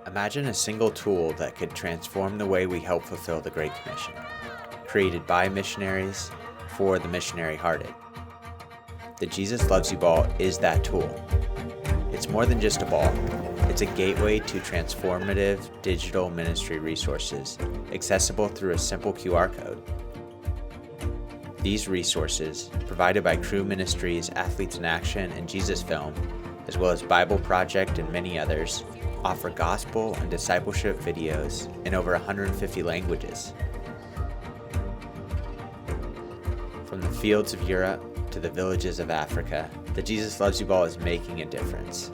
Imagine a single tool that could transform the way we help fulfill the Great Commission, created by missionaries for the missionary-hearted. The Jesus Loves You Ball is that tool. It's more than just a ball. It's a gateway to transformative digital ministry resources, accessible through a simple QR code. These resources, provided by Crew Ministries, Athletes in Action, and Jesus Film, as well as Bible Project and many others, offer gospel and discipleship videos in over 150 languages. From the fields of Europe to the villages of Africa, the Jesus Loves You Ball is making a difference.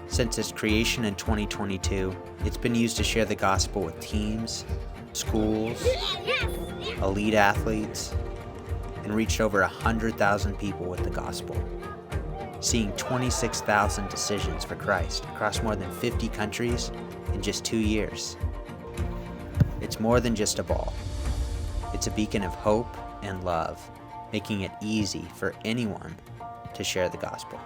Since its creation in 2022, it's been used to share the gospel with teams, schools, elite athletes, and reached over 100,000 people with the gospel, seeing 26,000 decisions for Christ across more than 50 countries in just 2 years. It's more than just a ball. It's a beacon of hope and love, making it easy for anyone to share the gospel.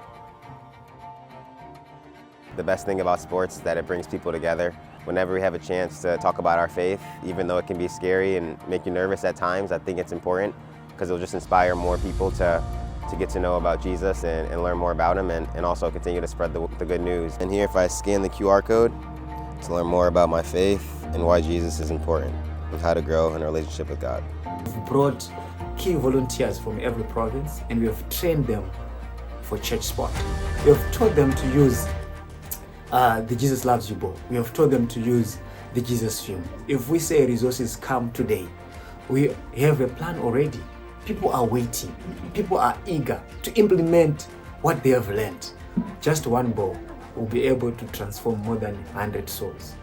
The best thing about sports is that it brings people together. Whenever we have a chance to talk about our faith, even though it can be scary and make you nervous at times, I think it's important because it'll just inspire more people to get to know about Jesus and learn more about him and also continue to spread the good news. And here, if I scan the QR code to learn more about my faith and why Jesus is important and how to grow in a relationship with God. We've brought key volunteers from every province and we have trained them for church sport. We have taught them to use the Jesus Loves You Ball. We have taught them to use the Jesus Film. If we say resources come today, we have a plan already. People are waiting. People are eager to implement what they have learned. Just one ball will be able to transform more than 100 souls.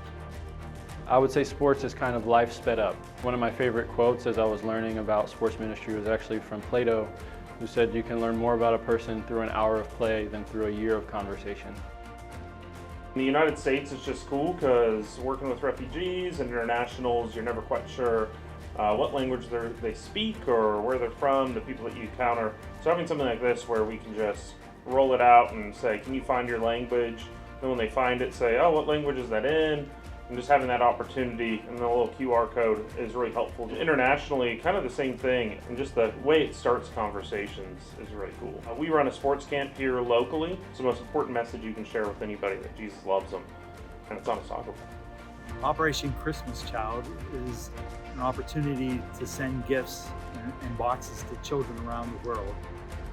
I would say sports is kind of life sped up. One of my favorite quotes as I was learning about sports ministry was actually from Plato, who said you can learn more about a person through an hour of play than through a year of conversation. In the United States, it's just cool because working with refugees and internationals, you're never quite sure what language they speak or where they're from, the people that you encounter. So having something like this where we can just roll it out and say, can you find your language? Then when they find it, say, oh, what language is that in? And just having that opportunity and the little QR code is really helpful. Internationally, kind of the same thing, and just the way it starts conversations is really cool. We run a sports camp here locally. It's the most important message you can share with anybody, that Jesus loves them, and it's on a soccer ball. Operation Christmas Child is an opportunity to send gifts and boxes to children around the world.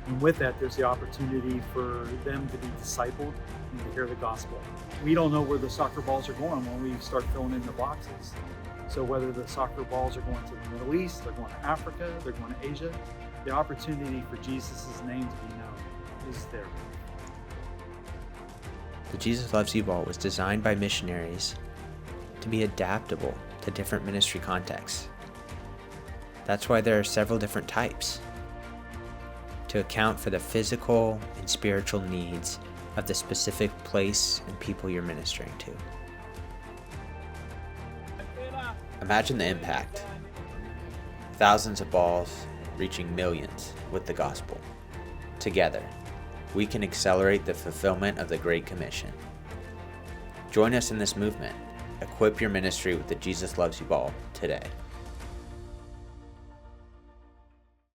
And with that, there's the opportunity for them to be discipled and to hear the gospel. We don't know where the soccer balls are going when we start filling in the boxes. So whether the soccer balls are going to the Middle East, they're going to Africa, they're going to Asia, the opportunity for Jesus' name to be known is there. The Jesus Loves You Ball was designed by missionaries to be adaptable to different ministry contexts. That's why there are several different types, to account for the physical and spiritual needs of the specific place and people you're ministering to. Imagine the impact. Thousands of balls reaching millions with the gospel. Together, we can accelerate the fulfillment of the Great Commission. Join us in this movement. Equip your ministry with the Jesus Loves You Ball today.